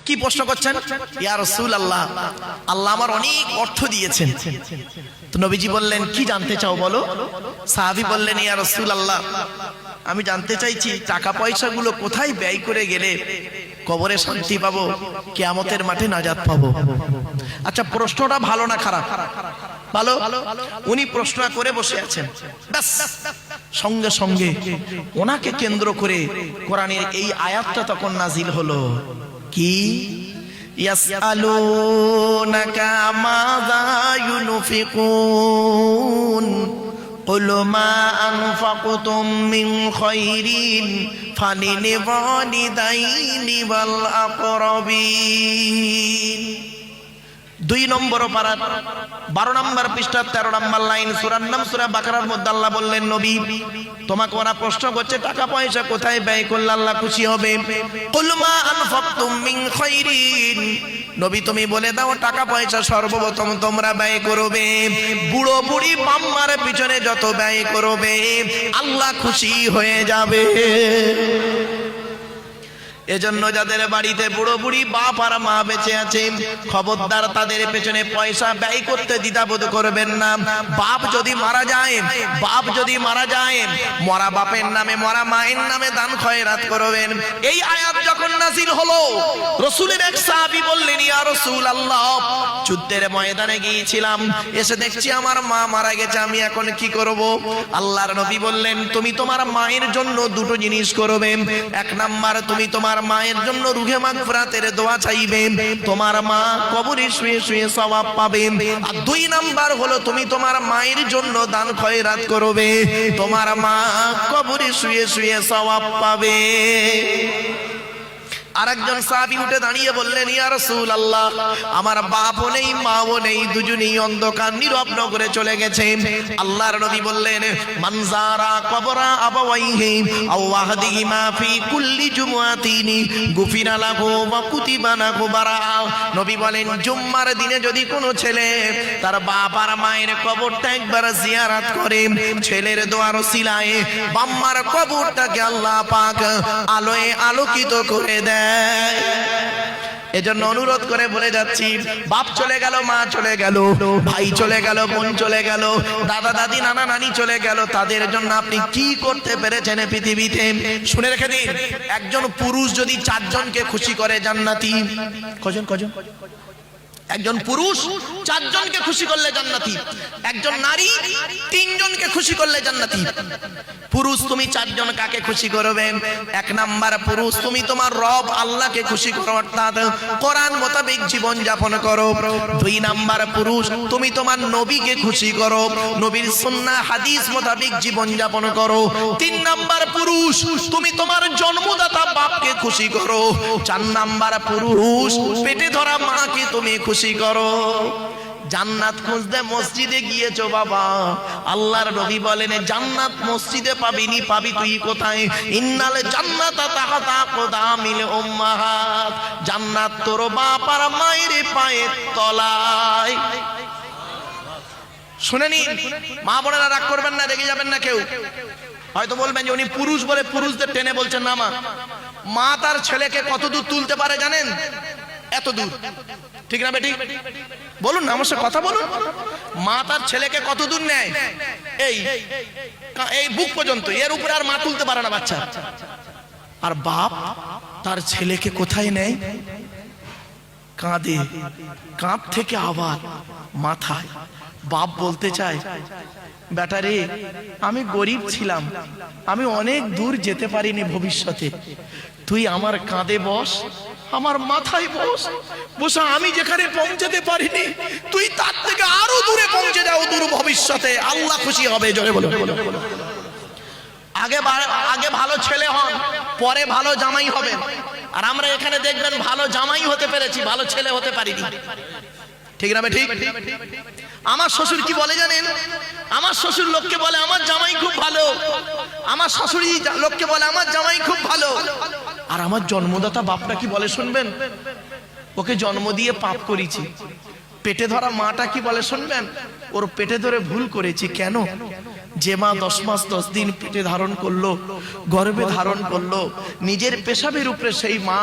কি প্রশ্ন করছেন? ইয়া রাসূলুল্লাহ, আল্লাহ আমার অনেক অর্থ দিয়েছেন। তো নবীজি বললেন, কি জানতে চাও বলো? সাহাবী বললেন, ইয়া রাসূলুল্লাহ, আমি জানতে চাইছি টাকা পয়সাগুলো কোথায় ব্যয় করে গেলে কবরে শান্তি পাবো, কিয়ামতের মাঠে নাজাত পাবো। আচ্ছা, প্রশ্নটা ভালো না খারাপ? ভালো। উনি প্রশ্ন করে বসে আছেন, ব্যাস সঙ্গে সঙ্গে ওনাকে কেন্দ্র করে কোরআনের এই আয়াতটা তখন নাজিল হলো। কি? ইয়াসআলুনাকা মাযা ইউনফিকুন কুল মা আনফাকতুম মিন খায়রিন ফালিল ওয়ালিদাইনি ওয়াল আকরাবিন। 2 নম্বর পারা 12 নম্বর পৃষ্ঠা 13 নম্বর লাইন, সূরার নাম সূরা বাকারার মধ্যে আল্লাহ বললেন, নবী তোমাকে ওরা প্রশ্ন করছে টাকা পয়সা কোথায় ব্যয় করলে আল্লাহ খুশি হবে। কুল মা আনফাকতুম মিন খায়রিন, নবী তুমি বলে দাও টাকা পয়সা সর্বপ্রথম তোমরা ব্যয় করবে বুড়ো বুড়ি বাম্মার পিছনে যত ব্যয় করবে আল্লাহ খুশি হয়ে যাবে। এজন্য যাদের বাড়িতে বুড়ো বুড়ি বাপ আর মা বেঁচে আছে, খবরদার তাদের পেছনে পয়সা ব্যয় করতে দ্বিধাবোধ করবেন না। বাপ যদি মারা যায়, মরা বাপের নামে মরা মায়ের নামে দান খয়রাত করবেন। এই আয়াত যখন নাযিল হলো, রাসূলের এক সাহাবী বললেন, ইয়া রাসূলুল্লাহ, যুদ্ধের ময়দানে গিয়েছিলাম, এসে দেখছি আমার মা মারা গেছে, আমি এখন কি করব? আল্লাহর নবী বললেন, তুমি তোমার মায়ের জন্য 2টো জিনিস করবে। 1 নাম্বার, তুমি তোমার মায়ের জন্য রুহে মাগফিরাতের দোয়া চাইবে, তোমার মা কবরে শুয়ে শুয়ে সওয়াব পাবে। আর 2 নাম্বার হলো তুমি তোমার মায়ের জন্য দান খয়রাত করবে, তোমার মা কবরে শুয়ে শুয়ে সওয়াব পাবে। আরেকজন সাহাবী উঠে দাঁড়িয়ে বললেন, ইয়া রাসূলুল্লাহ, আমার বাপও নেই মাও নেই, দুজনেই অন্ধকার নীরব নগরে চলে গেছে। আল্লাহর নবী বললেন, মান যারা কবরা আবাওয়াইহি আও ওয়াহদিহিমা ফি কুল্লি জুমআতিনি গুফিরা লাহু ওয়া কুতিবা লাহু বারা। নবী বলেন, জুম্মার দিনে যদি কোনো ছেলে তার বাপ আর মায়ের কবরটা একবার জিয়ারত করে, ছেলের দোয়ার ওসিলায় বাম্মার কবরটাকে আল্লাহ পাক আলোয় আলোকিত করে দেয়। এজন্য অনুরোধ করে বলে যাচ্ছি, বাপ চলে গেল, মা চলে গেল, ভাই চলে গেল, বোন চলে গেল, দাদা দাদি নানা নানি চলে গেল, তাদের জন্য আপনি কি করতে পেরেছেন পৃথিবীতে? শুনে রেখে দিন, একজন পুরুষ যদি 4 জনকে খুশি করে জান্নাতি। কজন? একজন পুরুষ 4 জনকে খুশি করলে জান্নাতি, একজন নারী 3 জনকে খুশি করলে জান্নাতি। পুরুষ তুমি 4 জন কাকে খুশি করবে? 1 নাম্বার, পুরুষ তুমি তোমার রব আল্লাহকে খুশি করো, অর্থাৎ কোরআন মোতাবেক জীবন যাপন করো। 2 নাম্বার, পুরুষ তুমি তোমার নবীকে খুশি করো, নবীর সুন্নাহ হাদিস মোতাবেক জীবন যাপন করো। 3 নাম্বার, পুরুষ তুমি তোমার জন্মদাতা বাপকে খুশি করো। 4 নাম্বার, পুরুষ পেটে ধরা মাকে তুমি খুশি করো। জান্নাত খুঁজতে মসজিদে গিয়েছো বাবা, আল্লাহর নবী বলেন, জান্নাত মসজিদে পাবিনি, পাবি তুই কোথায়? ইন্নাল জান্নাতা তাহতা আকদামিল উম্মাহাত, জান্নাত তোর বাপ আর মায়ের পায়ের তলায়। শুনে নিন, মা বোনেরা রাগ করবেন না, রেগে যাবেন না কেউ। হয়তো বলবেন যে উনি পুরুষ বলে পুরুষদের টেনে বলছেন। না মা তার ছেলেকে কত দূর তুলতে পারে জানেন? এত দূর, ঠিক না বেটি? বলুন না, আমার সাথে কথা বলুন। মা তার ছেলেকে কত দূর নেয়? এই বুক পর্যন্ত, এর উপরে আর মা তুলতে পারে না বাচ্চা। আর বাপ তার ছেলেকে কোথায় নেয়? কাঁধে, কাঁধ থেকে আবার মাথায়। বাপ বলতে চায়, বেটা রে, আমি গরিব ছিলাম, আমি অনেক দূর যেতে পারিনি ভবিষ্যতে, তুই আমার কাঁধে বস, আমার মাথায় বসা, আমি যেখানে পৌঁছাতে পারিনি তুই তার থেকে আরো দূরে পৌঁছে যাও দূর ভবিষ্যতে, আল্লাহ খুশি হবে। জোরে বলো। আগে ভালো ছেলে হন, পরে ভালো জামাই হবেন। আর আমরা এখানে দেখবেন ভালো জামাই হতে পেরেছি, ভালো ছেলে হতে পারিনি। ঠিক না? ঠিক। আমার শ্বশুর কি বলে জানেন? আমার শ্বশুর লোককে বলে আমার জামাই খুব ভালো, আমার শাশুড়ি লোককে বলে আমার জামাই খুব ভালো। আর আমার জন্মদাতা বাপটা কি বলে শুনবেন? ওকে জন্ম দিয়ে পাপ করেছি। পেটে ধরা মাটা কি বলে শুনবেন? ওর পেটে ধরে ভুল করেছি। কেন? যে মা 10 মাস 10 দিন পেটে ধারণ করলো, গর্ভে ধারণ করলো, নিজের পেশাবের উপরে সেই মা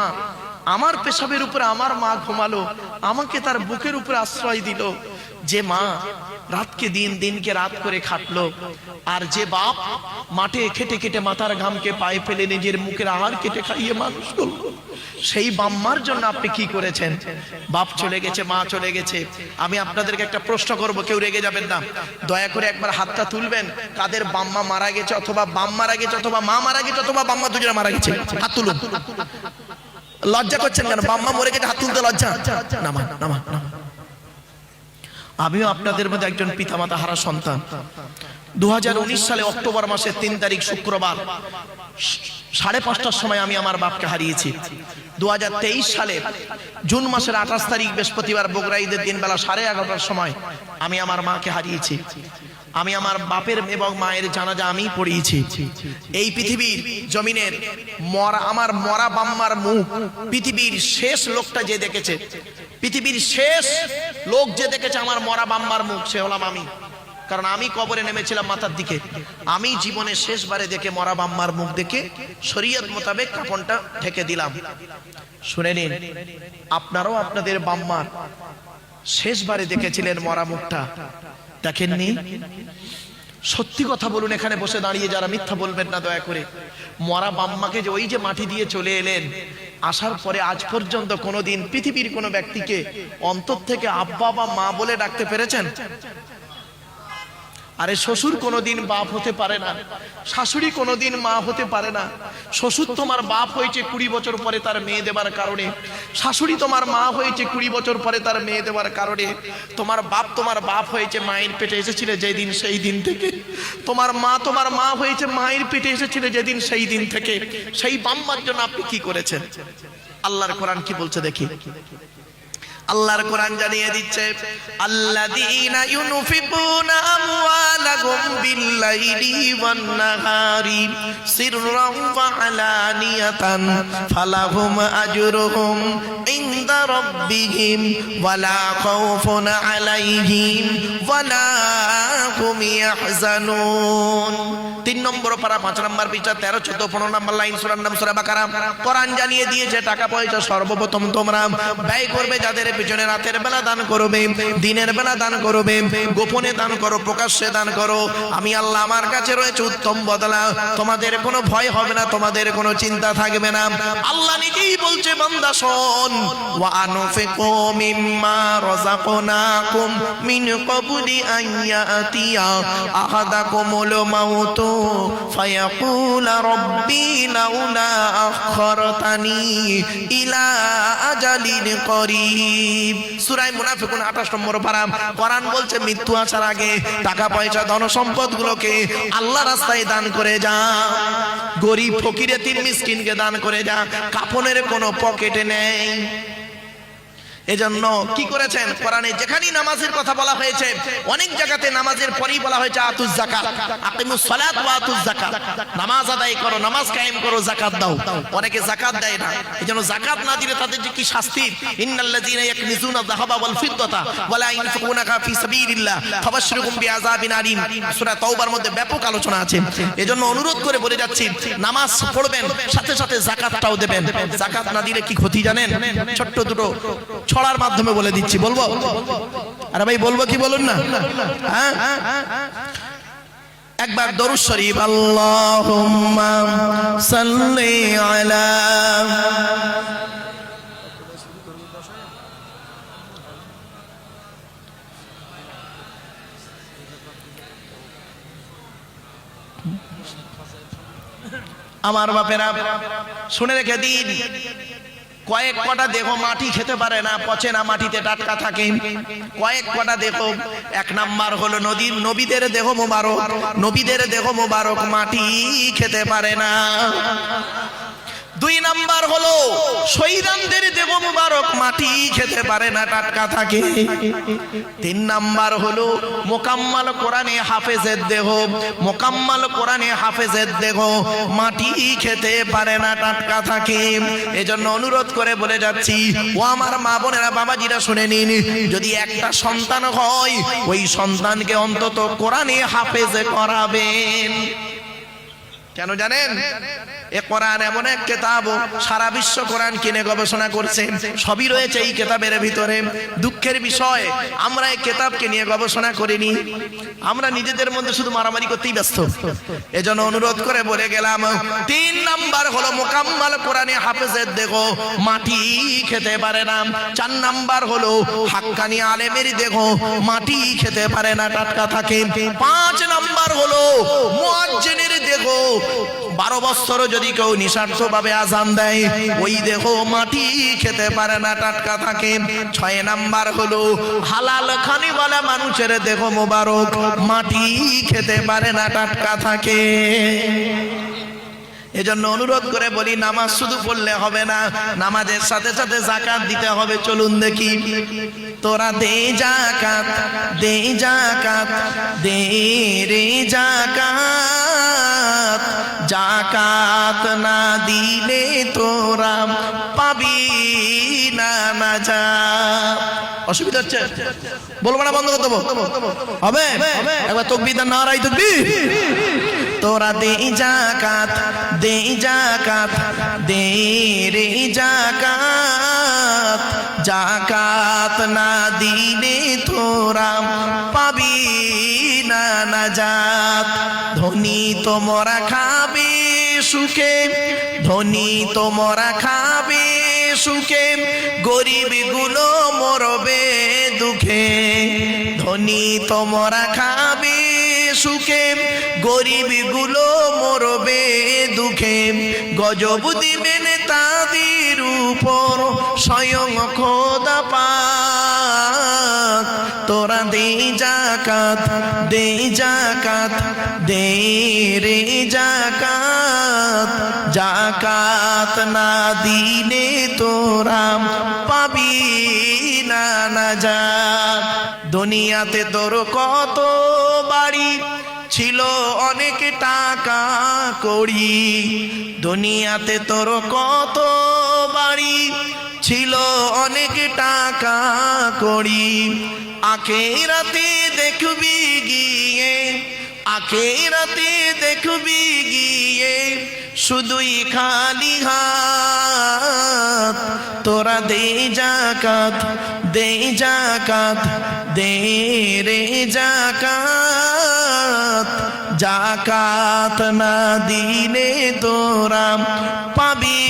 আমার পেশাবের উপরে আমার মা ঘুমালো, আমাকে তার বুকের উপরে আশ্রয় দিল। যে মা রাতকে দিন, দিনকে রাত করে খাটলো, আর যে বাপ মাঠে খেটে খেটে মাথার ঘামকে পায়ে ফেলে নিজের মুখের আহার কেটে খাইয়ে মানুষ করলো, সেই বাম্মার জন্য আপনি কি করেছেন? বাপ চলে গেছে, মা চলে গেছে। আমি আপনাদেরকে একটা প্রশ্ন করব, কেউ রেগে যাবেন না, দয়া করে একবার হাতটা তুলবেন কাদের বাম্মা মারা গেছে, অথবা বাপ মারা গেছে, অথবা মা মারা গেছে, অথবা বাম্মা দুজনে মারা গেছে। হাত তুলুন। লজ্জা করছেন কেন? বাম্মা মরে গেছে, হাত তুলতে লজ্জা? নামা নামা নামা। আমিও আপনাদের মধ্যে একজন পিতামাতা হারা সন্তান। 2019 সালে অক্টোবর মাসের 3 তারিখ শুক্রবার 5:30টার সময় আমি আমার বাপকে হারিয়েছি। 2023 সালে জুন মাসের 28 তারিখ বৃহস্পতিবার বগুড়া ঈদের দিন বেলা 11:30টার সময় আমি আমার মাকে হারিয়েছি। আমি আমার বাপের এবং মায়ের জানাজা আমি পড়িয়েছি। এই পৃথিবীর জমিনের মরা, আমার মরা বাম্মার মুখ পৃথিবীর শেষ লোকটা যে দেখেছে, পৃথিবীর শেষ লোক যে দেখেছে আমার মরা বাম্মার মুখ, সে হলাম আমি। কারণ আমি কবরে নেমেছিলাম মাথার দিকে। আমি জীবনে শেষবারে দেখে মরা বাম্মার মুখ দেখে শরীয়ত মোতাবেক কাফনটা ঢেকে দিলাম। শুনে নিন, আপনারাও আপনাদের বাম্মার শেষবারে দেখেছিলেন মরা মুখটা, দেখেননি? সত্যি কথা বলুন, এখানে বসে দাঁড়িয়ে যারা মিথ্যা বলবেন না দয়া করে। মরা বাম্মাকে যে ওই যে মাটি দিয়ে চলে এলেন, আসার পরে আজ পর্যন্ত কোনোদিন পৃথিবীর কোনো ব্যক্তিকে অন্তর থেকে আব্বা বা মা বলে ডাকতে পেরেছেন? আরে শ্বশুর কোনোদিন বাপ হতে পারে না, শাশুড়ি কোনোদিন মা হতে পারে না। শ্বশুর তোমার বাপ হয়েছে 20 বছর পরে তার মেয়ে দেবার কারণে, শাশুড়ি তোমার মা হয়েছে 20 বছর পরে তার মেয়ে দেবার কারণে। তোমার বাপ হয়েছে মায়ের পেটে এসেছিলে যেদিন, সেই দিন থেকে। তোমার মা হয়েছে মায়ের পেটে এসেছিলে যেদিন, সেই দিন থেকে। সেই বাম্মার জন্য আপনি কি করেছেন? আল্লাহর কোরআন কি বলছে দেখি। আল্লাহর কোরআন জানিয়ে দিচ্ছে, আল্লাযীনা ইউনফিকুনা আমওয়ালাহুম বিল-লাইলি ওয়ান-নাহারি সিররান ওয়া আলানিয়াতান ফালাহুম আজরুহুম ইনদা রাব্বিহিম ওয়ালা খাউফুন আলাইহিম ওয়ালা হুম ইয়াহজানুন। 3 নম্বর পারা 5 নম্বর পৃষ্ঠা 13, 14, 15 নম্বর লাইন, সূরার নাম সূরা বাকারা। কোরআন জানিয়ে দিয়েছে টাকা পয়সা সর্বপ্রথম তোমরা ব্যয় করবে যাদের পিছনে, রাতের বেলা দান করবে, দিনের বেলা দান করবে, গোপনে দান করো, প্রকাশ্যে দান করো। আমি আল্লাহ আমার কাছে রয়েছে উত্তম বদলা। তোমাদের কোনো ভয় হবে না, তোমাদের কোনো চিন্তা থাকবে না। আল্লাহ নিজেই বলছে, বান্দা শোন, ওয়া আনফিকু মিম্মা রাযাকনাকুম মিন ক্বাবলি আন ইয়াতিয়া আহাদাকুমুল মাউতু ফায়াকুল রাব্বি লাউলা আখখারতানি ইলা আজালিন করিব। সূরা মুনাফিকুন 28 নম্বর পারা। কোরআন বলছে মৃত্যু আসার আগে টাকা পয়সা ধন সম্পদ গুলোকে আল্লাহ রাস্তায় দান করে যা, গরিব ফকির এতিম মিসকিনকে দান করে যা, কাফনের কোনো পকেটে নেই। এজন্য কি করেছেন? কোরআনে যেখানেই নামাজের কথা বলা হয়েছে, অনেক জায়গাতে নামাজের পরেই বলা হয়েছে আতুজ যাকাত, আকিমুস সালাত ওয়া আতুজ যাকাত। নামাজ আদায় করো, নামাজ কায়েম করো, যাকাত দাও। অনেকে যাকাত দেয় না, এজন্য যাকাত না দিলে তাদের যে কি শাস্তি। ইন্নাল্লাযীনা ইয়াকনিজুনা যাহাবা ওয়াল ফিদ্দাতা ওয়া লা ইউনফিকুনাহা ফি সাবিলিল্লাহ ফাবাশশিরহুম বিআযাবিন আলীম। সূরা তাওবার মধ্যে ব্যাপক আলোচনা আছে। এজন্য অনুরোধ করে বলে যাচ্ছি, নামাজ পড়বেন, সাথে সাথে যাকাতটাও দেবেন। যাকাত না দিলে কি ক্ষতি জানেন? ছোট্ট দুটো ছড়ার মাধ্যমে বলে দিচ্ছি, বলবো? আরে ভাই বলবো কি বলুন না? হ্যাঁ, একবার দরুদ শরীফ, আল্লাহুম্মা সাল্লি আলা। আমার বাপেরা শুনে রেখে দিন, কয়েক কটা দেখো মাটি খেতে পারে না, পচে না, মাটিতে টাটকা থাকে। কয়েক কটা দেখো, 1 নাম্বার হলো নবীদের দেহ মোবারক, নবীদের দেহ মোবারক মাটি খেতে পারে না। 2 নাম্বার হলো শহীদানদের দেহ মোবারক মাটি খেতে পারে না, টাটকা থাকে। 3 নাম্বার হলো মোকাম্মাল কোরআনে হাফেজের দেহ, মোকাম্মাল কোরআনে হাফেজের দেহ মাটি খেতে পারে না, টাটকা থাকে। এজন্য অনুরোধ করে বলে যাচ্ছি, ও আমার মা বোনেরা, বাবাজিরা শুনে নিন, যদি একটা সন্তান হয়, ওই সন্তানকে অন্তত কোরআনে হাফেজ করাবেন। কেন জানেন? এ কোরআন এমন এক কিতাব, সারা বিশ্ব কোরআন কিনে গবেষণা করছে, সবই রয়েছে এই কিতাবের ভিতরে। দুঃখের বিষয় আমরা এই কিতাবকে নিয়ে গবেষণা করিনি, আমরা নিজেদের মধ্যে শুধু মারামারি করতেই ব্যস্ত। এজন্য অনুরোধ করে বলে গেলাম, 3 নাম্বার হলো মুকাম্মাল কোরআনে হাফেজের দেখো মাটি খেতে পারে না। 4 নাম্বার হলো হাক্কানি আলেমের দেখো মাটি খেতে পারে না, টাটকা থাকে। 5 নাম্বার হলো মুয়াজ্জিনের দেখো 12 বছর যদি কেউ নিঃস্বার্থভাবে আযান দেয়, ওই দেখো মাটি খেতে পারে না, টাটকা থাকে। 6 নাম্বার হলো হালাল খানিওয়ালা মানুষের দেখো মোবারক মাটি খেতে পারে না, টাটকা থাকে। এজন্য অনুরোধ করে বলি, নামাজ শুধু পড়লে হবে না, নামাজের সাথে সাথে যাকাত দিতে হবে। চলুন দেখি, তোরা দে যাকাত, দে যাকাত, দে রে যাকাত, যাকাত না দিলে তোরা পাবি না নাজাত। অসুবিধা হচ্ছে? বলবো না, বন্ধ করতে হবে? একবার তাকবীর না, নারায়ে তাকবীর। তোরা দে যাকাত, দে যাকাত, দে রে যাকাত, যাকাত না দিলে তোরা পাবি না নাজাত। ধনী তোমরা খাবে সুখে, ধনী তোমরা খাবে সুখে, গরিব গুলো মরবে দুঃখে। ধনী তোমরা খাবে সুখে, গরিব গুলো মরবে দুঃখে। গজব দিবেন তাদের উপর স্বয়ং খোদা পাক। তোরা দে যাকাত, দে যাকাত, দে রে যাকাত, যাকাত না দিলে তোরা পাবি না নাজাত। দুনিয়াতে তোর কত বাড়ি ছিল, অনেক টাকা কড়ি। দুনিয়াতে তোর কত বাড়ি ছিল, অনেক টাকা কড়ি। আখিরাতে দেখবি গিয়ে, আখিরাতে দেখবি গিয়ে শুধুই খালি হাত। তোরা দে যাকাত, দে যাকাত, দে রে যাকাত, যাকাত না দিলে তোরা পাবি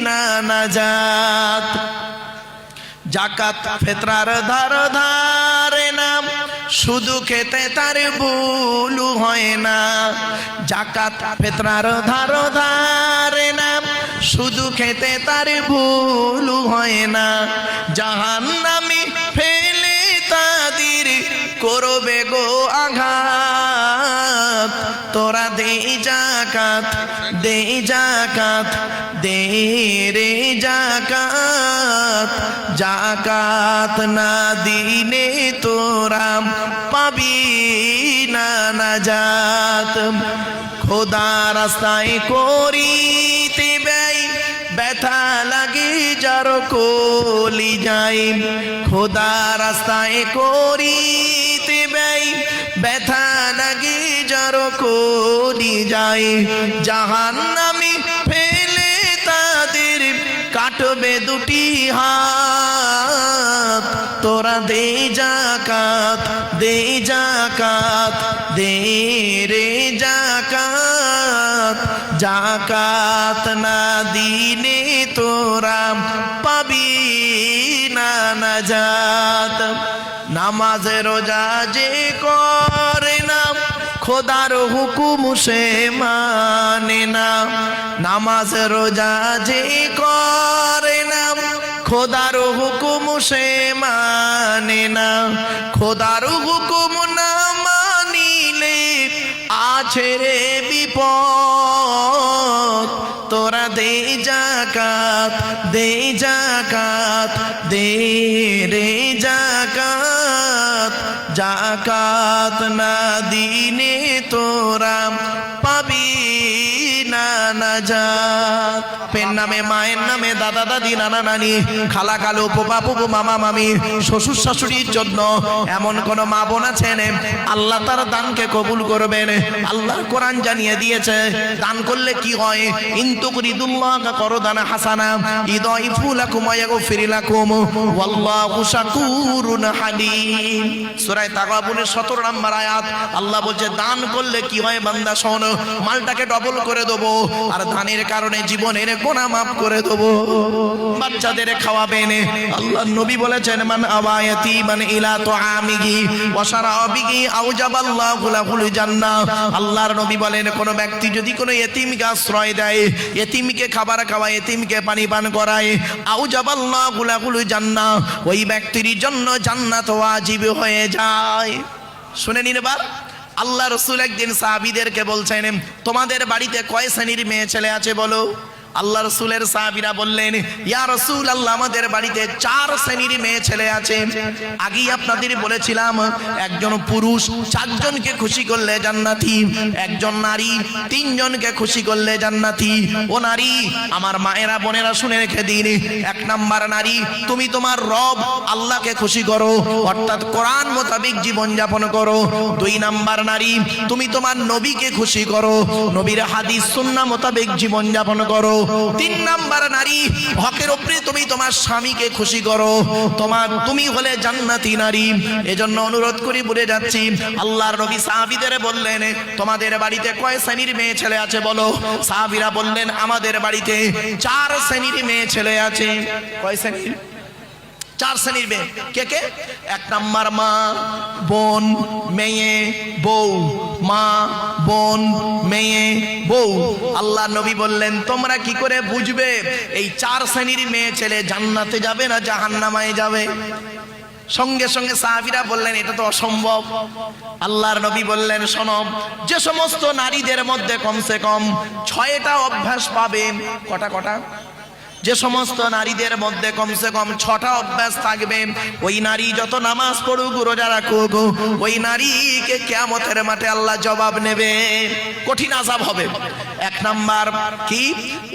না নাজাত। যাকাত ফিতরার ধার ধারে না, শুধু খেতে তার ভুল হয় না। যাকাত ফিতরার ধার ধারে না, শুধু খেতে তার ভুল হয় না। জাহান্নামে ফেলে তাদের করবে গো আঘাত। তোরা দে যাকাত, দে যাকাত, দে রে যাকাত, যাকাত না দিলে তোরা পাবি না নাজাত। খোদা রাস্তায় করিতে ব্যয়, ব্যথা লাগে যার কলি যায়। খোদা রাস্তায় করিতে ব্যয়, ব্যথা লাগে যার কলি যায়। জাহান্নামে ফেলে তাদের কাটবে দুটি হাত। তোরা দে যাকাত, দে যাকাত, দে রে যাকাত, যাকাত না দিলে তোরা পাবি না নাজাত। নামাজ রোজা যে করে না, খোদার হুকুম সে মানে না। নামাজ রোজা যে করে না, খোদার হুকুম সে মানে না। খোদার হুকুম না মানিলে আছে রে বিপদ। তোরা দে যাকাত, দে যাকাত, দে রে যাকাত, যাকাত না দিলে তোরা পাবি না নাজাত। বাপের নামে, মায়ের নামে, দাদা দাদি, নানা নানি, খালা খালু, ফুফা ফুফু, মামা মামি, শ্বশুর শাশুড়ির জন্য এমন কোন মা বোন আছেন আল্লাহ তার দানকে কবুল করবেন। আল্লাহর কোরআন জানিয়ে দিয়েছে দান করলে কি হয়, ইন তুকরিদুল্লাহা করদান হাসানা ইদাইফু লাকুম ওয়া ইয়াগফির লাকুম ওয়াল্লাহু শাকুরুন হালিম। সূরা তাগাবুনের 17 নম্বর আয়াত। আল্লাহ বলছে দান করলে কি হয় বান্দা শোন, মালটাকে ডবল করে দেবো, আর দানের কারণে জীবনের গুনাহ মাফ করে দেবো। বাচ্চাদের খাওয়াবেন, আল্লাহর নবী বলেছেন মান আওয়ায়াতি মান ইলা তুআমিহি ওয়া শারাবিহি আওজাবাল্লাহু লাহুল জান্নাহ। আল্লাহর নবী বলেন কোন ব্যক্তি যদি কোনো এতিমকে আশ্রয় দেয়, এতিমকে খাবার খাওয়ায়, এতিমকে পানি পান করায়, আওজাবাল্লাহু লাহুল জান্নাহ, ওই ব্যক্তির জন্য জান্নাত ওয়াজিব হয়ে যায়। শুনে নিন এবার, আল্লাহ রাসূল একদিন সাহাবীদেরকে বলছেন তোমাদের বাড়িতে কয় শ্রেণীর মেয়ে ছেলে আছে বলো? আল্লাহ রাসূলের সাহাবীরা বললেন ইয়া রাসূলুল্লাহ আমাদের বাড়িতে 4 শ্রেণীর মেয়ে ছেলে আছে। আগেই আপনাদের বলেছিলাম একজন পুরুষ 4 জনকে খুশি করলে জান্নাতি, একজন নারী 3 জনকে খুশি করলে জান্নাতি। ও নারী আমার মায়েরা বোনেরা শুনে রেখে দিন, 1 নাম্বার নারী তুমি তোমার রব আল্লাহকে খুশি করো, অর্থাৎ কোরআন মোতাবেক জীবন যাপন করো। 2 নাম্বার নারী তুমি তোমার নবীকে খুশি করো, নবীর হাদিস সুন্নাহ মোতাবেক জীবন যাপন করো। 3 নাম্বার নারী হকের উপরে তুমি তোমার স্বামীকে খুশি করো, তুমি হলে জান্নাতি নারী। এজন্য অনুরোধ করি বলে যাচ্ছি, আল্লাহর নবী সাহাবীদের বললেন তোমাদের বাড়িতে কয় শ্রেণীর মেয়ে ছেলে আছে বলো? সাহাবীরা বললেন আমাদের বাড়িতে 4 শ্রেণীর মেয়ে ছেলে আছে। কয় শ্রেণীর? 4 শ্রেণীর মেয়ে। কে কে? 1 নাম্বার মা, বোন, মেয়ে, বউ। মা, বোন, মেয়ে, বউ। আল্লাহ নবী বললেন তোমরা কি করে বুঝবে এই 4 শ্রেণীর মেয়ে ছেলে জান্নাতে যাবে না জাহান্নামে যাবে? সঙ্গে সঙ্গে সাহাবীরা বললেন এটা তো অসম্ভব। আল্লাহর নবী বললেন শোনো, যে সমস্ত নারীদের মধ্যে কমসে কম 6টা অভ্যাস পাবে। কটা? যে সমস্ত নারীদের মধ্যে কমসে কম 6টা অভ্যাস থাকবে, ওই নারী যত নামাজ পড়ুক রোজা রাখুক, ওই নারীকে কিয়ামতের মাঠে আল্লাহ জবাব নেবে, কঠিন আযাব হবে। 1 নাম্বার কি?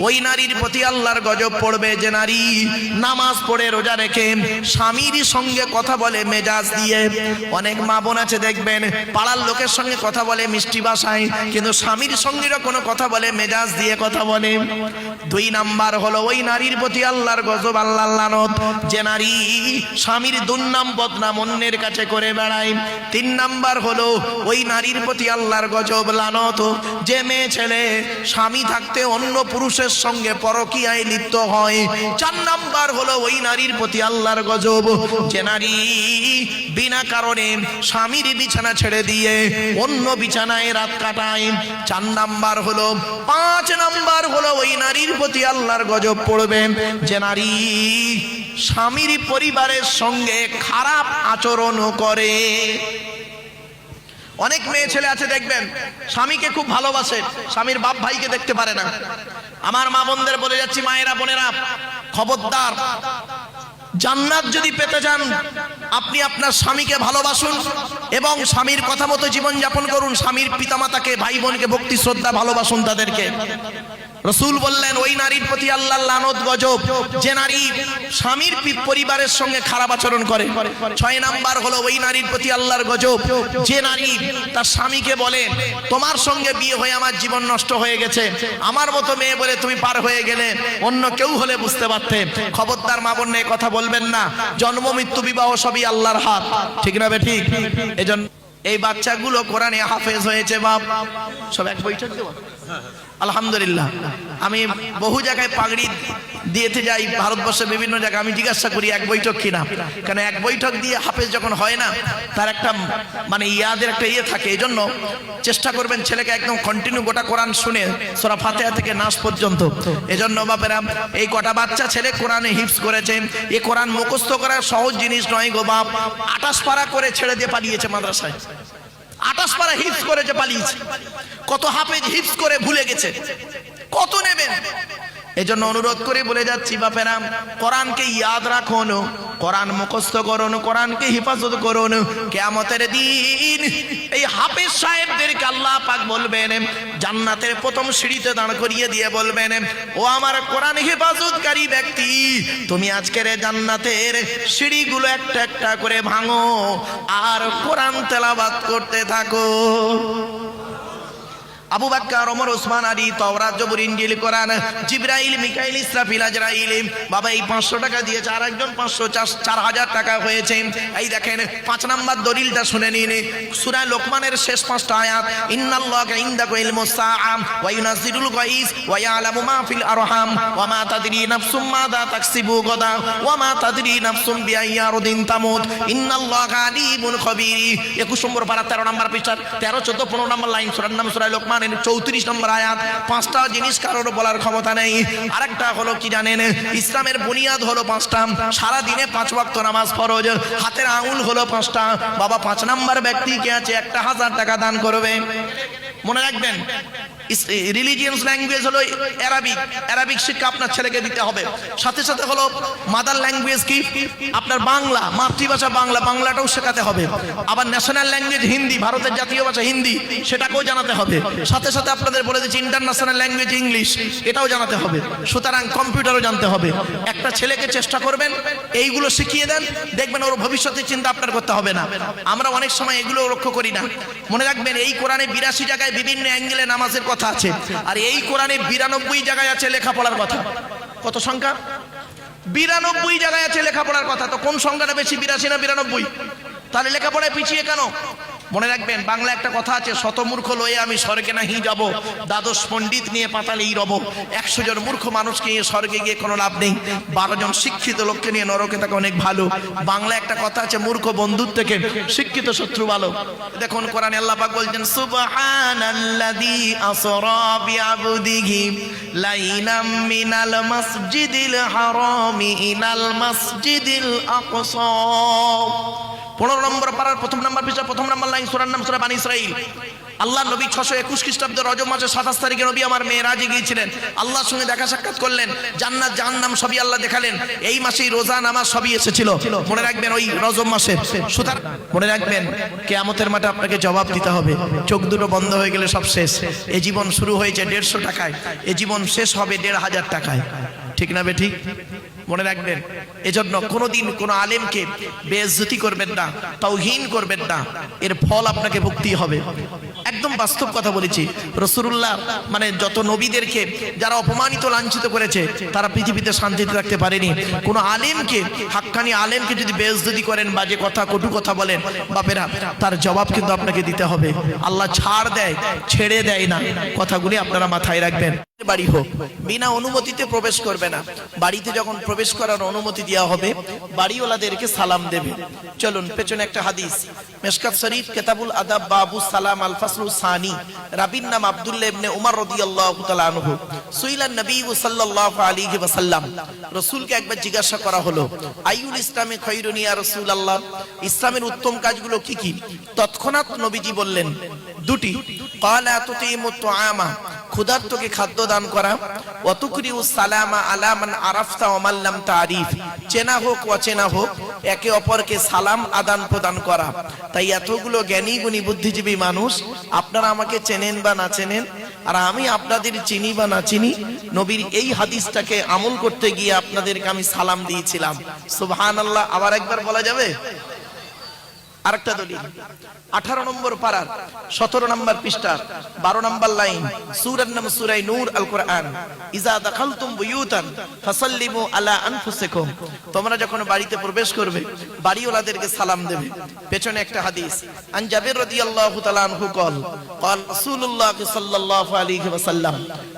ওই নারীর প্রতি আল্লাহর গজব পড়বে যে নারী নামাজ পড়ে রোজা রেখে স্বামীর সঙ্গে কথা বলে মেজাজ দিয়ে। অনেক মা বোন আছে দেখবেন পাড়ার লোকের সঙ্গে কথা বলে মিষ্টি ভাষায়, কিন্তু স্বামীর সঙ্গে কোনো কথা বলে মেজাজ দিয়ে কথা বলে। 2 নাম্বার হলো ওই নারীর প্রতি আল্লাহর গজব, আল্লাহর লানত, যে নারী স্বামীর দুর্নাম বদনাম অন্যের কাছে করে বেড়ায়। 3 নাম্বার হলো ওই নারীর প্রতি আল্লাহর গজব লানত, যে মেয়ে ছেলে স্বামী থাকতে অন্য পুরুষের সঙ্গে পরকীয়ায় লিপ্ত হয়। 4 নাম্বার হলো ওই নারীর প্রতি আল্লাহর গজব, যে নারী বিনা কারণে স্বামীর বিছানা ছেড়ে দিয়ে অন্য বিছানায় রাত কাটায়। 4 নাম্বার হলো 5 নাম্বার হলো ওই নারীর প্রতি আল্লাহর গজব পড়বে যে নারী স্বামীর পরিবারের সঙ্গে খারাপ আচরণ করে। অনেক মেয়ে ছেলে আছে দেখবেন স্বামীকে খুব ভালোবাসে, স্বামীর বাপ ভাইকে দেখতে পারে না। আমার মা বোনদের বলে যাচ্ছি, মায়েরা বোনেরা খবরদার, জান্নাত যদি পেতে চান আপনি আপনার স্বামীকে ভালোবাসুন এবং স্বামীর কথা মতো জীবন যাপন করুন। স্বামীর পিতামাতাকে, ভাই বোনকে ভক্তি শ্রদ্ধা ভালোবাসুন তাদেরকে। রাসূল বললেন ওই নারীর প্রতি আল্লাহর লানত গজব যে নারী স্বামীর পরিবারের সঙ্গে খারাপ আচরণ করে। 6 নাম্বার হলো ওই নারীর প্রতি আল্লাহর গজব যে নারী তার স্বামীকে বলে তোমার সঙ্গে বিয়ে হয়ে আমার জীবন নষ্ট হয়ে গেছে, আমার মতো মেয়ে বলে তুমি পার হয়ে গেলে, অন্য কেউ হলে বুঝতে পারতে। খবরদার মা বোন কথা বলবেন না, জন্ম মৃত্যু বিবাহ সবই আল্লাহর হাত, ঠিক না ঠিক? এজন্য এই বাচ্চাগুলো কোরআনে হাফেজ হয়েছে। বাপ সব এক বৈঠক দেব আলহামদুলিল্লাহ। আমি বহু জায়গায় পাগড়ি দিয়েতে যাই ভারতবর্ষের বিভিন্ন জায়গায়, আমি জিজ্ঞাসা করি এক বৈঠক কিনা, কেন এক বৈঠক দিয়ে হাফেজ যখন হয় না তার একটা মানে ইয়াদের একটা ইয়ে থাকে। এই জন্য চেষ্টা করবেন ছেলেকে একদম কন্টিনিউ গোটা কোরআন শুনে সূরা ফাতিহা থেকে নাস পর্যন্ত। এজন্য বাপেরা এই কটা বাচ্চা ছেলে কোরআনে হিফজ করেছে। এই কোরআন মুখস্থ করা সহজ জিনিস নয় গো বাপ। 28 পারা করে ছেড়ে দিয়ে পালিয়েছে মাদ্রাসায়, 28 পারা হিফজ করেছে পালিয়েছে। কত হাফেজ হিফজ করে ভুলে গেছে, কত নেবেন? এজন্য অনুরোধ করে বলে যাচ্ছি বাপেরা, কোরআনকে ইয়াদ রাখুন, কোরআন মুখস্থ করুন, কোরআনকে হেফাজত করুন। কিয়ামতের দিন এই হাফেজ সাহেবদেরকে আল্লাহ পাক বলবেন, জান্নাতের প্রথম সিঁড়িতে দাঁড় করিয়ে দিয়ে বলবেন, ও আমার কোরআন হেফাজতকারী ব্যক্তি, তুমি আজকের জান্নাতের সিঁড়িগুলো একটা একটা করে ভাঙো আর কোরআন তেলাওয়াত করতে থাকো। আবু বকর, ওমর, ওসমান, আলী, তাওরাত, জবুর, ইনজিল, কোরআন, জিবরাইল, মিকাইল, ইসরাফিল, আজরাইল। বাবা এই 500 টাকা দিয়েছে, আর একজন 500, 4000 টাকা হয়েছে। এই দেখেন 5 নাম্বার দলিলটা শুনে নিন। সূরা লোকমানের শেষ 5টা আয়াত, ইন্নাল্লাহা ইনদাহু ইলমুস সাআ ওয়া ইউনাজ্জিলুল গায়স ওয়া ইয়ালামু মা ফিল আরহাম ওয়া মা তাদরি নাফসুম মাযা তাকসিবু গাদা ওয়া মা তাদরি নাফসুম বিআইয়ি আরদিন তামুত ইন্নাল্লাহা আলিমুন খাবীর। 21 নম্বর পারা 13 নম্বর পৃষ্ঠা 13, 14, 15 নম্বর লাইন সূরার নাম সূরা লোকমান 34 নম্বর আয়াত। 5টা জিনিস কারোর বলার ক্ষমতা নেই। আরেকটা হলো কি জানেন, ইসলামের বুনিয়াদ হলো 5টা। সারা দিনে 5 ওয়াক্ত নামাজ ফরজ। হাতের আঙুল হলো 5টা। বাবা 5 নাম্বার ব্যক্তি কে আছে 1000 টাকা দান করবে। মনে রাখবেন, রিলিজিয়াস ল্যাঙ্গুয়েজ হলো অ্যারাবিক। অ্যারাবিক শিক্ষা আপনার ছেলেকে দিতে হবে। সাথে সাথে হলো মাদার ল্যাঙ্গুয়েজ কি আপনার বাংলা, মাতৃভাষা বাংলা, বাংলাটাও শেখাতে হবে। আবার ন্যাশনাল ল্যাঙ্গুয়েজ হিন্দি, ভারতের জাতীয় ভাষা হিন্দি, সেটাকেও জানাতে হবে। সাথে সাথে আপনাদের বলে দিচ্ছি ইন্টারন্যাশনাল ল্যাঙ্গুয়েজ ইংলিশ, এটাও জানাতে হবে। সুতরাং কম্পিউটারও জানতে হবে। একটা ছেলেকে চেষ্টা করবেন এইগুলো শিখিয়ে দেন, দেখবেন ওর ভবিষ্যতের চিন্তা আপনার করতে হবে না। আমরা অনেক সময় এগুলো লক্ষ্য করি না। মনে রাখবেন, এই কোরআনে 82 জায়গায় বিভিন্ন অ্যাঙ্গেলে নামাজের কথা আছে, আর এই কোরআনে 92 জায়গায় আছে লেখাপড়ার কথা। কত সংখ্যা? 92 জায়গায় আছে লেখাপড়ার কথা। তো কোন সংখ্যাটা বেশি, 82 না 92? তাহলে লেখাপড়ায় পিছিয়ে কেন? মনে রাখবেন, বাংলা একটা কথা আছে, শত মূর্খ লয়ে আমি স্বর্গে নাহি যাব, দ্বাদশ পণ্ডিত নিয়ে পাতালেই রব। 100 জন মূর্খ মানুষকে নিয়ে স্বর্গে গিয়ে কোনো লাভ নেই, 12 জন শিক্ষিত লোককে নিয়ে নরকে থাকা অনেক ভালো। বাংলা একটা কথা আছে, মূর্খ বন্ধুর থেকে শিক্ষিত শত্রু ভালো। দেখুন কোরআনে আল্লাহ পাক বলছেন, সুবহানাল্লাযী আসরা বিআবদিহি লাইলাম মিনাল মাসজিদিল হারামি ইলাল মাসজিদিল আকসা। 15 নম্বর পারার 1 নম্বর পৃষ্ঠা 1 নম্বর লাইন, সূরার নাম সূরা বানী ইসরাঈল। আল্লাহ নবী 621 খ্রিস্টাব্দে রজব মাসের 27 তারিখে নবী আমার মেরাজে গিয়েছিলেন। আল্লাহর সঙ্গে দেখা সাক্ষাৎ করলেন, জান্নাত জাহান্নাম সবই আল্লাহ দেখালেন। এই মাসেই রোজা নামাজ সবই এসেছিল, মনে রাখবেন, ওই রজব মাসে। সুতরাং মনে রাখবেন, কিয়ামতের মাঠে আপনাকে জবাব দিতে হবে। চোখ দুটো বন্ধ হয়ে গেলে সব শেষ। এই জীবন শুরু হয়েছে 150 টাকায়, এই জীবন শেষ হবে 1500 টাকায়। ঠিক না বে ঠিক? মনে রাখবেন, এজন্য কোনোদিন কোনো আলেমকে বেইজ্জতি করবেন না, তাওহীন করবেন না। এর ফল আপনাকে ভুগতেই হবে। একদম বাস্তব কথা বলেছি। রাসূলুল্লাহ মানে যত নবীদেরকে যারা অপমানিত লাঞ্ছিত করেছে, তারা পৃথিবীতে শান্তিতে থাকতে পারেনি। কোনো আলেমকে, হাক্কানি আলেমকে যদি বেইজ্জতি করেন, বাজে কথা, কটু কথা বলেন, বাপেরা, তার জবাব কিন্তু আপনাকে দিতে হবে। আল্লাহ ছাড় দেয়, ছেড়ে দেয় না। কথাগুলি আপনারা মাথায় রাখবেন। বাড়ি হোক, বিনা অনুমতিতে প্রবেশ করবে না। বাড়িতে যখন প্রবেশ করার অনুমতি দেওয়া হবে, বাড়িওয়ালাদেরকে সালাম দেবে। চলুন পেছনে একটা হাদিস, মিশকাত শরীফ, কিতাবুল আদাব, বাবু সালাম, আল ফাসলুস সানি। রাবীর নাম আব্দুল্লাহ ইবনে উমর রাদিয়াল্লাহু তাআলা আনহু। সুইলান নবী সাল্লাল্লাহু আলাইহি ওয়াসাল্লাম, রাসূলকে একবার জিজ্ঞাসা করা হলো, আইউল ইসলামে খায়রুন ইয়া রাসূলুল্লাহ, ইসলামের উত্তম কাজগুলো কি কি? তৎক্ষণাৎ নবীজি বললেন, 2টি। ক্বালা তুতিমুত তুআমা, ক্ষুধার্তকে খাদ্য দান করা, ওয়া তুকরিউস সালামা আলা মান আরাফতা ওয়া মান লাম তারিফ, চেনা হোক অচেনা হোক একে অপরকে সালাম আদান প্রদান করা। তাই এতগুলো জ্ঞানী গুণী বুদ্ধিজীবী মানুষ, আপনারা আমাকে চেনেন বা না চেনেন, আর আমি আপনাদের চিনি বা না চিনি, নবীর এই হাদিসটাকে আমল করতে গিয়ে আপনাদেরকে আমি সালাম দিয়েছিলাম। সুবহানাল্লাহ। আবার একবার বলা যাবে? আরেকটা দলিল, 18 নম্বর পারার 17 নম্বর পৃষ্ঠা 12 নম্বর লাইন, সূরার নাম সূরা নূর, আল কোরআন। ইজা দাখালতুম বুয়ুতান ফাসাল্লিমু আলা আনফুসিকুম, তোমরা যখন বাড়িতে প্রবেশ করবে, বাড়িওয়ালাদেরকে সালাম দেবে। পেছনে একটা হাদিস, আন জাবির রাদিয়াল্লাহু তাআলা আনহু قال قال রাসূলুল্লাহ সাল্লাল্লাহু আলাইহি ওয়াসাল্লাম,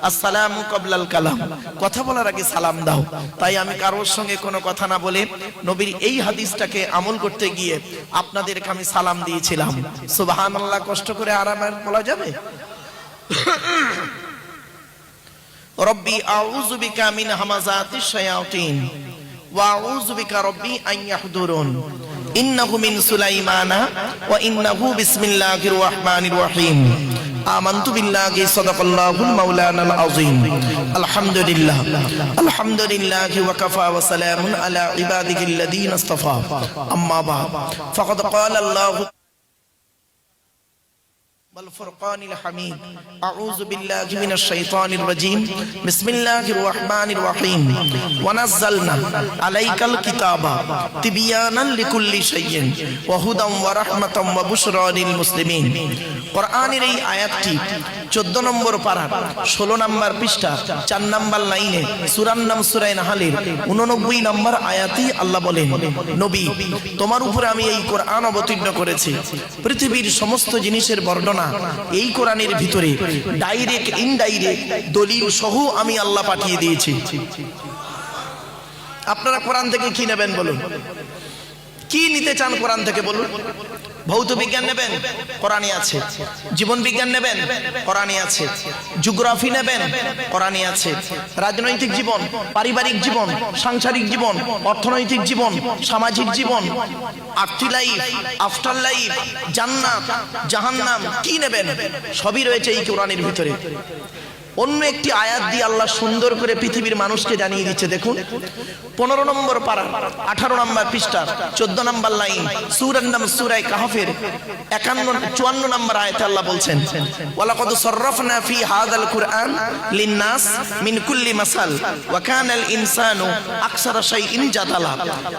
আসসালামু ক্বাবলাল কালাম, কথা বলার আগে সালাম দাও। তাই আমি কারোর সঙ্গে কোনো কথা না বলে নবীর এই হাদিসটাকে আমল করতে গিয়ে আপনাদেরকে আমি সালাম দিয়েছিলাম। সুবহানাল্লাহ। কষ্ট করে আরামে বলা যাবে? রব্বি আউযু বিকা মিন হামাযাতিশ শায়াতিন ওয়া আউযু বিকা রব্বি আন ইয়াহদুরুন, ইন্নাহু মিন সুলাইমানা ওয়া ইন্নাহু বিসমিল্লাহির রাহমানির রাহিম। আমানতু বিল্লাহি সাদাকাল্লাহুল মাওলানাল আযীম। আলহামদুলিল্লাহ আলহামদুলিল্লাহি ওয়া কাফা ওয়া সালামুন আলা ইবাদিহিল্লাযীনা ইসতাফা। আম্মা বা'দ ফাকাদ ক্বালা আল্লাহু والفرقان الحميد أعوذ بالله من الشيطان الرجيم بسم الله الرحمن الرحيم ونزلنا عليك الكتاب تبيانا لكل شيء وهدى ورحمة وبشرى للمسلمين। কোরআনের এই আয়াতটি 14 নম্বর পারা 16 নম্বর পৃষ্ঠা 4 নম্বর লাইনে সূরার নাম সূরা নাহলের 89 নম্বর আয়াতে আল্লাহ বলেন, নবী তোমার উপরে আমি এই কোরআন অবতীর্ণ করেছি, পৃথিবীর সমস্ত জিনিসের বর্ণনা এই কোরআনের ভিতরে ডাইরেক্ট ইনডাইরেক্ট দলিল সহ আমি আল্লাহ পাঠিয়ে দিয়েছি। আপনারা কোরআন থেকে কি নেবেন বলুন? কি নিতে চান কোরআন থেকে বলুন? ভৌত বিজ্ঞান নেবেন? কোরআনে আছে। জীবন বিজ্ঞান নেবেন? কোরআনে আছে। জিওগ্রাফি নেবেন? কোরআনে আছে। রাজনৈতিক জীবন, পারিবারিক জীবন, সাংসারিক জীবন, অর্থনৈতিক জীবন, সামাজিক জীবন, আফটার লাইফ, আফটার লাইফ, জান্নাত, জাহান্নাম, কি নেবেন? সবই রয়েছে এই কোরআনের ভিতরে। অন্য একটি আয়াত দিয়ে আল্লাহ সুন্দর করে পৃথিবীর মানুষকে জানিয়ে দিচ্ছে। দেখুন 15 নম্বর পারা 18 নম্বর পৃষ্ঠা 14 নম্বর লাইন সূরার নাম সূরা কাহফের 54 নম্বর আয়াতে আল্লাহ বলছেন, ওয়ালাকাদ সাররাফনা ফি হাযাল কুরআন লিন-নাস মিন কুল্লি মাসাল ওয়া কানাল ইনসানু আকসারা শাইইন জাদালা।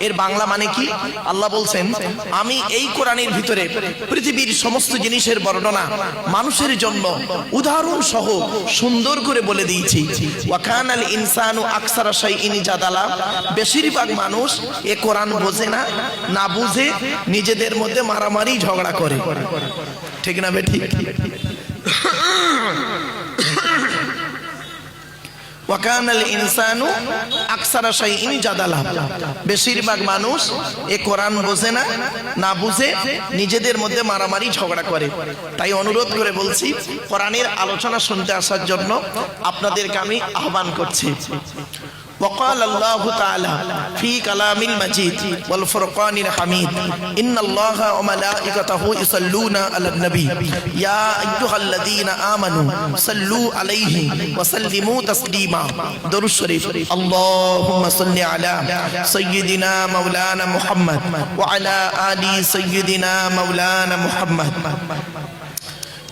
এর বাংলা মানে কি? আল্লাহ বলছেন, আমি এই কোরআনের ভিতরে পৃথিবীর সমস্ত জিনিসের বর্ণনা মানুষের জন্য উদাহরণ সহ সুন্দর করে বলে দিয়েছি। ওয়া কানাল ইনসানু আকসারা শাইইন জাদালা। বেশিরভাগ মানুষ এ কোরআন বোঝে না, না বুঝে নিজেদের মধ্যে মারামারি ঝগড়া করে, ঠিক না বেঠিক? ওয়া কানাল ইনসানু আকসারা শাইইন জাদালা। বেশিরভাগ মানুষ এ কোরআন বোঝে না, না বুঝে নিজেদের মধ্যে মারামারি ঝগড়া করে। তাই অনুরোধ করে বলছি, কোরআনের আলোচনা শুনতে আসার জন্য আপনাদেরকে আমি আহ্বান করছি। وقال الله تعالى في كلام المجيد والفرقان الحميد إن الله وملائكته يصلون على النبي يا أيها الذين آمنوا صلوا عليه وسلموا تسليما। درود شريف اللهم صل على سيدنا مولانا محمد وعلى آل سيدنا مولانا محمد।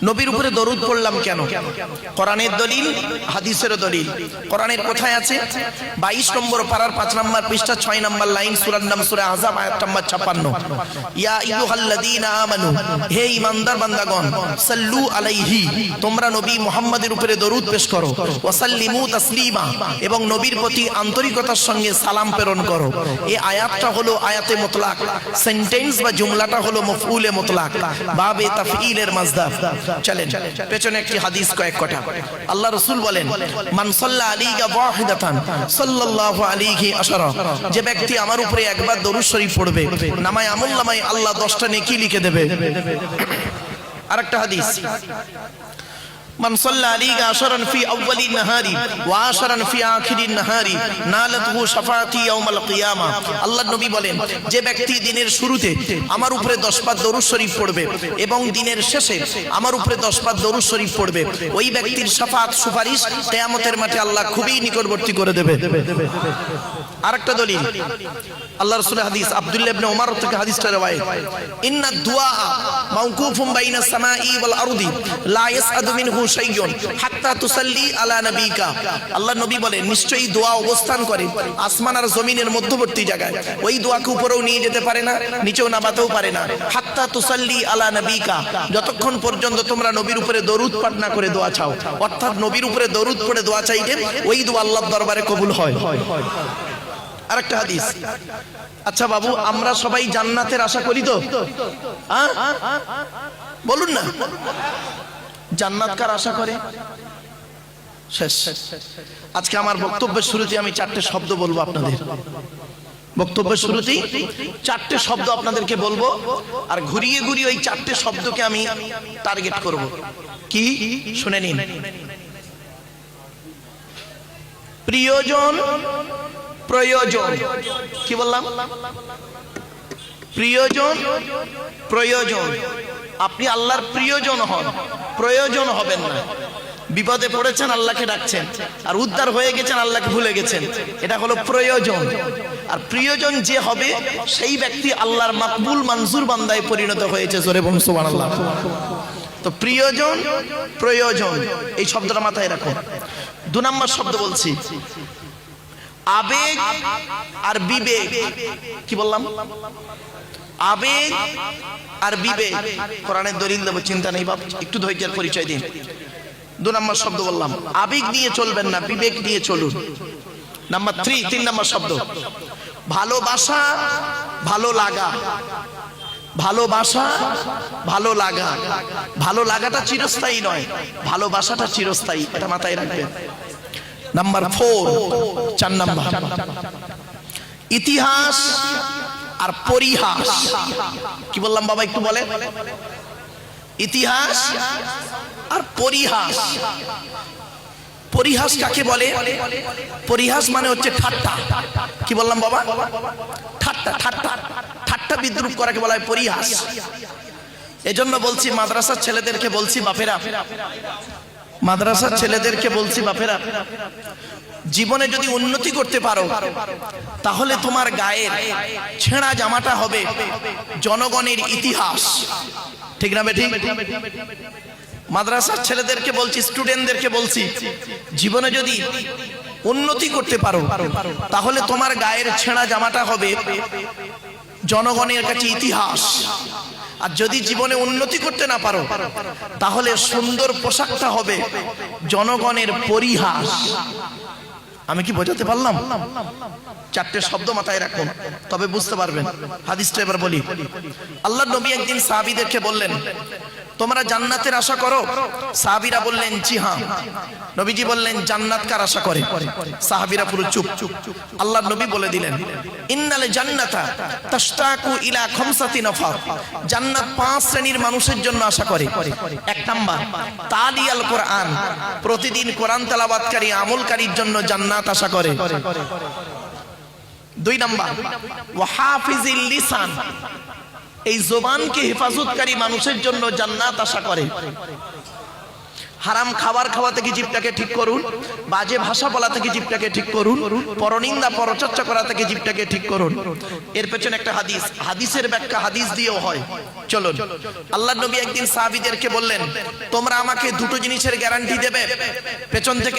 নবীর উপরে দরুদ পড়লাম কেন? কোরআনের দলিল, হাদিসের দলিল। কোরআনের কোথায় আছে? 22 নম্বর পারার 5 নম্বর পৃষ্ঠা 6 নম্বর লাইন সূরার নাম সূরা আহজাব আয়াত নম্বর 56। ইয়া আইয়ুহাল্লাযীনা আমানু, হে ঈমানদার বান্দাগণ, সাল্লু আলাইহি, তোমরা নবী মুহাম্মাদের উপরে দরুদ পেশ করো, ওয়া সাল্লিমু তাসলিমা, এবং নবীর প্রতি আন্তরিকতার সঙ্গে সালাম প্রেরণ করো। এই আয়াতটা হলো আয়াতে মুতলাক, সেন্টেন্স বা জুমলাটা হলো মফউলে মুতলাক, বাবে তাফঈলের মাজদার। চলেন পেছনে একটি হাদিস কয়েক কথা। আল্লাহ রাসূল বলেন, মান সাল্লা আলাইকা ওয়াহিদাতান সাল্লাল্লাহু আলাইহি আশারা, যে ব্যক্তি আমার উপরে একবার দরুদ শরীফ পড়বে, নামায় আমলনামায় আল্লাহ 10টা নেকি লিখে দেবে। আরেকটা হাদিস, মান সাল্লা আলাইকা আশরান ফি আউয়ালিন নাহারি ওয়া আশরান ফি আখিরিন নাহারি নালাতহু শাফাআতি ইয়াউমাল কিয়ামা। আল্লাহর নবী বলেন, যে ব্যক্তি দিনের শুরুতে আমার উপরে 10 বার দরুদ শরীফ পড়বে এবং দিনের শেষে আমার উপরে 10 বার দরুদ শরীফ পড়বে, ওই ব্যক্তির শাফাআত সুপারিশ কিয়ামতের মাঠে আল্লাহ খুবই নিকটবর্তী করে দেবে। আরেকটা দলিল, আল্লাহ রাসূলের হাদিস, আব্দুল্লাহ ইবনে ওমর থেকে হাদিসটা রওয়ায়াত, ইন্না দুআ মাওকুফুন বাইনাস সামাই ওয়াল আরদি লা ইয়াসআদু মিনহু শাইয়ুন হাত্তা তুসাল্লি আলা নবিকা। আল্লাহর নবী বলেন, নিশ্চয়ই দোয়া অবস্থান করে আসমান আর জমিনের মধ্যবর্তী জায়গায়। ওই দোয়াকে উপরেও নিয়ে যেতে পারে না, নিচেও নামাতেও পারে না। হাত্তা তুসাল্লি আলা নবিকা, যতক্ষণ পর্যন্ত তোমরা নবীর উপরে দরুদ পাঠ না করে দোয়া চাও, অর্থাৎ নবীর উপরে দরুদ পড়ে দোয়া চাইলে ওই দোয়া আল্লাহর দরবারে কবুল হয়। আরেকটা হাদিস, আচ্ছা বাবু, আমরা সবাই জান্নাতের আশা করি তো? বলুন না, জান্নাত কার আশা করে? শেষ। আজকে আমার বক্তব্যের শুরুতে আমি 4টে শব্দ বলবো আপনাদের। বক্তব্যের শুরুতেই 4টে শব্দ আপনাদেরকে বলবো, আর ঘুরিয়ে ঘুরিয়ে ওই 4টে শব্দকে আমি টার্গেট করব। কি? শুনে নিন। প্রিয়জন, প্রয়োজন। কি বললাম? প্রিয়জন, প্রয়োজন। আপনি আল্লাহর প্রিয়জন হন, প্রয়োজন হবেন না। বিপদে পড়েছেন, আল্লাহকে ডাকছেন, আর উদ্ধার হয়ে গেছেন, আল্লাহকে ভুলে গেছেন, এটা হলো প্রয়োজন। আর প্রিয়জন যে হবে সেই ব্যক্তি আল্লাহর মাকবুল মঞ্জুর বান্দায় পরিণত হয়েছে। জোরে বলুন সুবহানাল্লাহ। তো প্রিয়জন, প্রয়োজন, এই শব্দটা মাথায় রাখুন। 2 নম্বর শব্দ বলছি, আবেগ আর বিবেক। কি বললাম? আবেগ আর বিবেক। কোরআনের দলিল দেব, চিন্তা নেই বাপ, একটু ধৈর্যের পরিচয় দিন। 2 নম্বর শব্দ বললাম, আবেগ নিয়ে চলবেন না, বিবেক নিয়ে চলুন। নাম্বার 3 নম্বর শব্দ, ভালোবাসা, ভালো লাগা। ভালোবাসা, ভালো লাগা। ভালো লাগাটা চিরস্থায়ী নয়, ভালোবাসাটা চিরস্থায়ী, এটা মাথায় রাখবেন। নাম্বার 4 নাম্বার, ইতিহাস আর পরিহাস। কি বললাম বাবা, একটু বলেন। ইতিহাস আর পরিহাস। পরিহাস কাকে বলে? পরিহাস মানে হচ্ছে ঠাট্টা। কি বললাম বাবা? ঠাট্টা, ঠাট্টা, ঠাট্টা বিদ্রুপ করাকে বলা হয় পরিহাস। এজন্য বলছি মাদ্রাসার ছেলেদেরকে বলছি বাপেরা, মাদ্রাসার ছেলেদেরকে বলছি বাপেরা, জীবনে যদি উন্নতি করতে পারো তাহলে তোমার গায়ের ছেঁড়া জামাটা হবে জনগণের ইতিহাস। ঠিক না বেঠিক? মাদ্রাসার ছেলেদেরকে বলছি, স্টুডেন্টদেরকে বলছি, জীবনে যদি উন্নতি করতে পারো তাহলে তোমার গায়ের ছেঁড়া জামাটা হবে জনগণের কাছে ইতিহাস। আর যদি জীবনে উন্নতি করতে না পারো তাহলে সুন্দর পোশাকটা হবে জনগণের পরিহাস। আমি কি বোঝাতে পারলাম? 4টে শব্দ মাথায় রাখুন, তবে বুঝতে পারবেন। হাদিসটা এবার বলি। আল্লাহর নবী একদিন সাহাবীদেরকে বললেন, তোমরা জান্নাতের আশা করো? সাহাবীরা বললেন জি হ্যাঁ। নবীজি বললেন, জান্নাত কার আশা করে? সাহাবীরা পুরো চুপ। আল্লাহর নবী বলে দিলেন, ইন্নাল জান্নাতা তাশতাকু ইলা খামসাতি নফর। জান্নাত 5 শ্রেণীর মানুষের জন্য আশা করে। 1 নাম্বার, তালিয়াল কোরআন, প্রতিদিন কোরআন তেলাওয়াতকারী আমলকারীর জন্য জান্নাত আশা করে। 2 নাম্বার, ওয়া হাফিজিল লিসান, এই জবানকে হেফাজতকারী মানুষের জন্য জান্নাত আশা করে। হারাম খাবার খাওয়া থেকে জিভটাকে ঠিক করুন, বাজে ভাষা বলা থেকে জিভটাকে ঠিক করুন, পরনিন্দা পরচর্চা করা থেকে জিভটাকে ঠিক করুন। এর পেছনে একটা হাদিস, হাদিসের ব্যাখ্যা হাদিস দিয়েও হয়। চলুন, আল্লাহর নবী একদিন সাহাবীদেরকে বললেন, তোমরা আমাকে 2টো জিনিসের গ্যারান্টি দেবে? পেছন থেকে